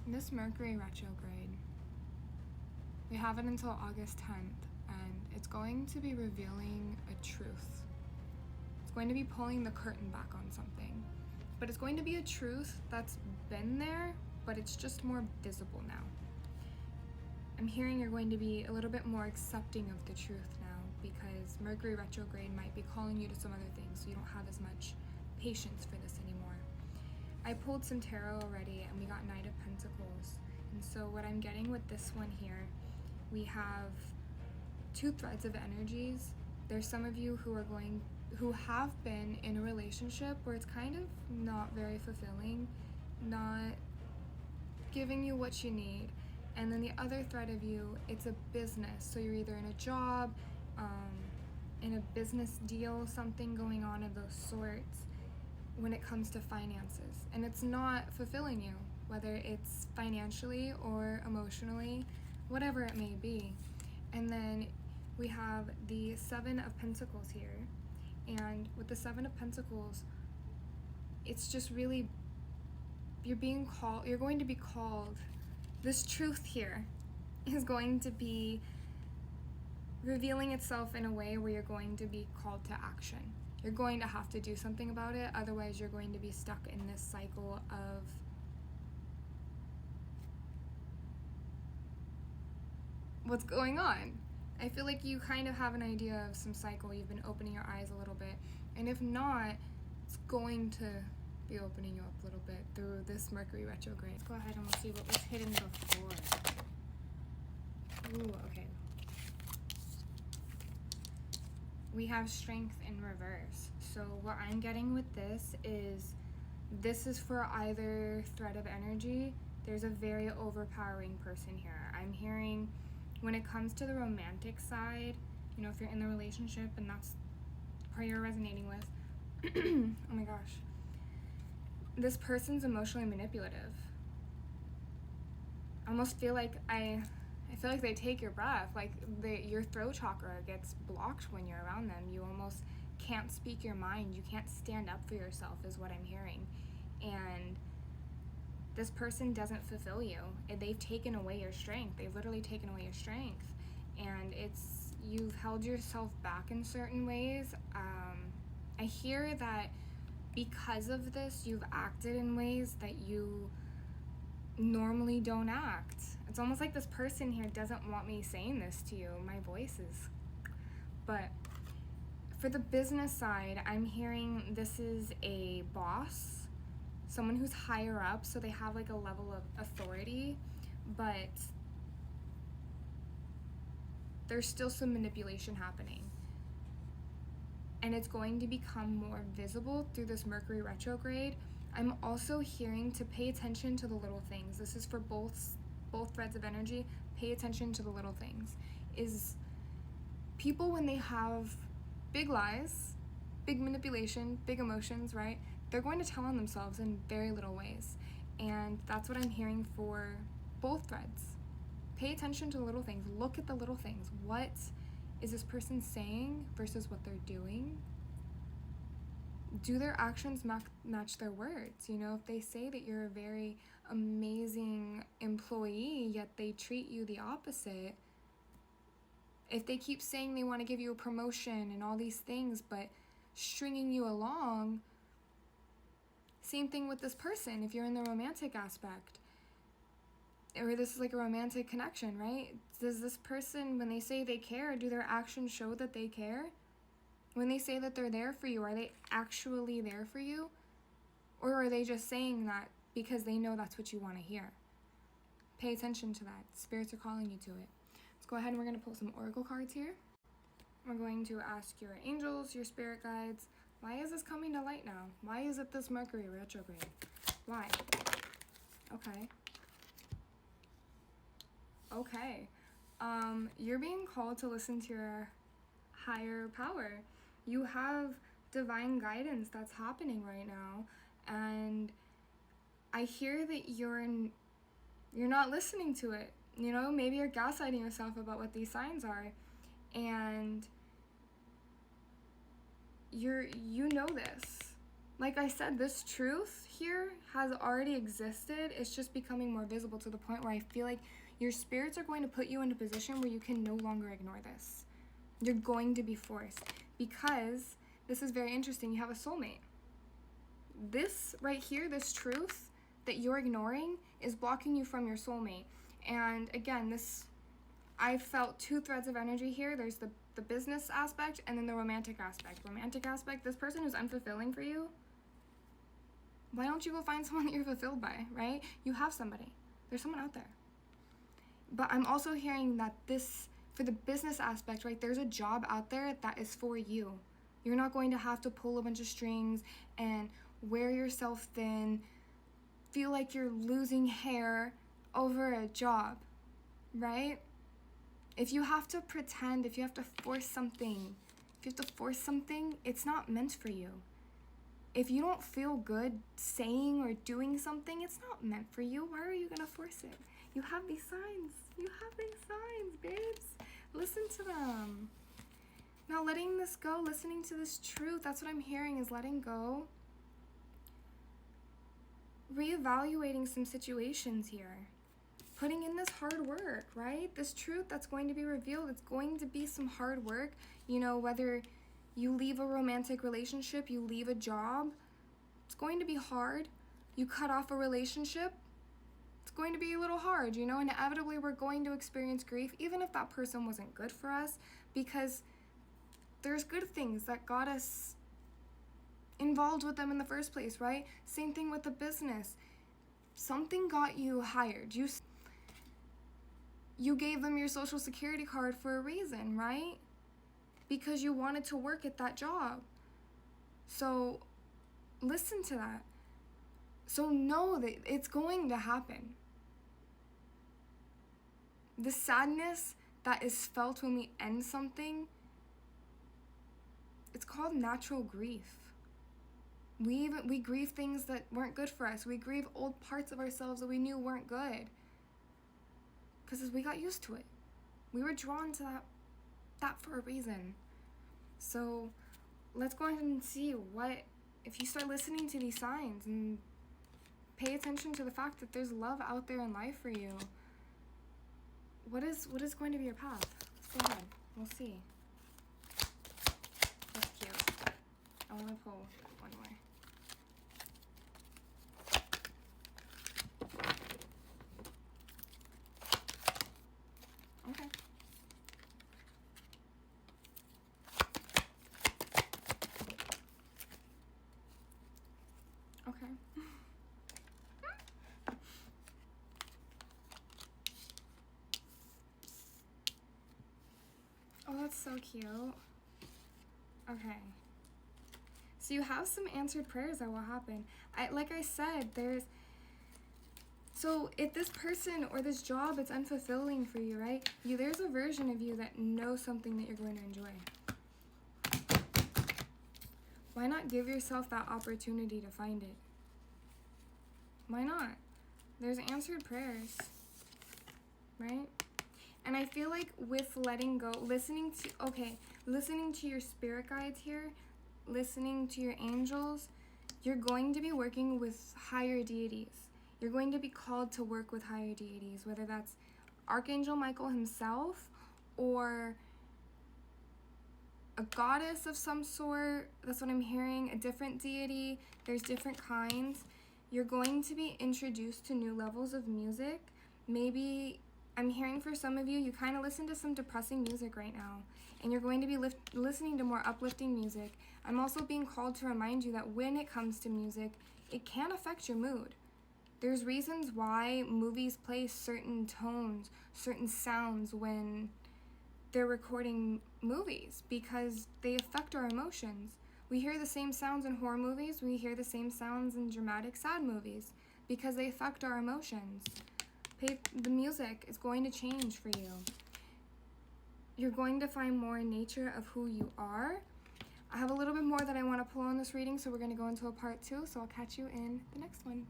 This Mercury retrograde, we have it until August 10th, and it's going to be revealing a truth. It's going to be pulling the curtain back on something. But it's going to be a truth that's been there, but it's just more visible now. I'm hearing you're going to be a little bit more accepting of the truth now, because Mercury retrograde might be calling you to some other things, so you don't have as much patience for this anymore. I pulled some tarot already, and we got Knight of Pentacles. And so what I'm getting with this one here, we have two threads of energies. There's some of you who have been in a relationship where it's kind of not very fulfilling, not giving you what you need. And then the other thread of you, it's a business. So you're either in a job, in a business deal, something going on of those sorts when it comes to finances. And it's not fulfilling you, whether it's financially or emotionally, whatever it may be. And then we have the Seven of Pentacles here. And with the Seven of Pentacles, it's just really, you're going to be called. This truth here is going to be revealing itself in a way where you're going to be called to action. You're going to have to do something about it, otherwise you're going to be stuck in this cycle of what's going on. I feel like you kind of have an idea of some cycle. You've been opening your eyes a little bit, and if not, it's going to be opening you up a little bit through this Mercury retrograde. Let's go ahead and we'll see what was hidden before. Ooh, okay. We have Strength in reverse. So what I'm getting with this is for either thread of energy. There's a very overpowering person here. I'm hearing when it comes to the romantic side, you know, if you're in the relationship and that's the part you're resonating with, oh my gosh, this person's emotionally manipulative. I almost feel like I feel like they take your breath, like your throat chakra gets blocked when you're around them. You almost can't speak your mind. You can't stand up for yourself is what I'm hearing. And this person doesn't fulfill you. They've taken away your strength. They've literally taken away your strength. And you've held yourself back in certain ways. I hear that because of this, you've acted in ways that you normally don't act. It's almost like this person here doesn't want me saying this to you. My voice is... But for the business side, I'm hearing this is a boss, someone who's higher up, so they have like a level of authority, but there's still some manipulation happening. And it's going to become more visible through this Mercury retrograde. I'm also hearing to pay attention to the little things. This is for both threads of energy. Pay attention to the little things. Is people, when they have big lies, big manipulation, big emotions, right? They're going to tell on themselves in very little ways. And that's what I'm hearing for both threads. Pay attention to the little things. Look at the little things. What is this person saying versus what they're doing? Do their actions match their words? You know, if they say that you're a very amazing employee, yet they treat you the opposite, if they keep saying they want to give you a promotion and all these things, but stringing you along, same thing with this person. If you're in the romantic aspect, or this is like a romantic connection, right? Does this person, when they say they care, do their actions show that they care? When they say that they're there for you, are they actually there for you? Or are they just saying that because they know that's what you want to hear? Pay attention to that. Spirits are calling you to it. Let's go ahead and we're going to pull some oracle cards here. We're going to ask your angels, your spirit guides, why is this coming to light now? Why is it this Mercury retrograde? Why? Okay. You're being called to listen to your higher power. You have divine guidance that's happening right now, and I hear that you're not listening to it. You know, maybe you're gaslighting yourself about what these signs are, and you know this. Like I said, this truth here has already existed. It's just becoming more visible to the point where I feel like your spirits are going to put you in a position where you can no longer ignore this. You're going to be forced, because this is very interesting. You have a soulmate. This right here, this truth that you're ignoring, is blocking you from your soulmate. And again, I felt two threads of energy here. There's the business aspect and then the romantic aspect. Romantic aspect, this person who's unfulfilling for you, why don't you go find someone that you're fulfilled by, right? You have somebody. There's someone out there. But I'm also hearing that for the business aspect, right, there's a job out there that is for you. You're not going to have to pull a bunch of strings and wear yourself thin, feel like you're losing hair over a job, right? If you have to pretend, if you have to force something, it's not meant for you. If you don't feel good saying or doing something, it's not meant for you. Why are you gonna force it? You have these signs. Babes. Listen to them. Now letting this go, listening to this truth, that's what I'm hearing, is letting go. Reevaluating some situations here. Putting in this hard work, right? This truth that's going to be revealed, it's going to be some hard work. You know, whether you leave a romantic relationship, you leave a job, it's going to be hard. You cut off a relationship, it's going to be a little hard, you know? Inevitably, we're going to experience grief, even if that person wasn't good for us, because there's good things that got us involved with them in the first place, right? Same thing with the business. Something got you hired. You gave them your social security card for a reason, right? Because you wanted to work at that job. So listen to that. So know that it's going to happen. The sadness that is felt when we end something, it's called natural grief. We grieve things that weren't good for us. We grieve old parts of ourselves that we knew weren't good. Because we got used to it. We were drawn to that for a reason. So let's go ahead and see if you start listening to these signs and pay attention to the fact that there's love out there in life for you. What is going to be your path? Let's go ahead. We'll see. That's cute. I want to pull one more. Okay. Okay. Oh, that's so cute. Okay. So you have some answered prayers that will happen. Like I said, so if this person or this job is unfulfilling for you, right? There's a version of you that knows something that you're going to enjoy. Why not give yourself that opportunity to find it? Why not? There's answered prayers, right? And I feel like with letting go, listening to your spirit guides here, listening to your angels, you're going to be working with higher deities. You're going to be called to work with higher deities, whether that's Archangel Michael himself or a goddess of some sort. That's what I'm hearing, a different deity. There's different kinds. You're going to be introduced to new levels of music. Maybe I'm hearing for some of you, you kind of listen to some depressing music right now, and you're going to be listening to more uplifting music. I'm also being called to remind you that when it comes to music, it can affect your mood. There's reasons why movies play certain tones, certain sounds when they're recording movies, because they affect our emotions. We hear the same sounds in horror movies, we hear the same sounds in dramatic sad movies, because they affect our emotions. The music is going to change for you. You're going to find more nature of who you are. I have a little bit more that I want to pull on this reading, so we're going to go into a part 2, so I'll catch you in the next one.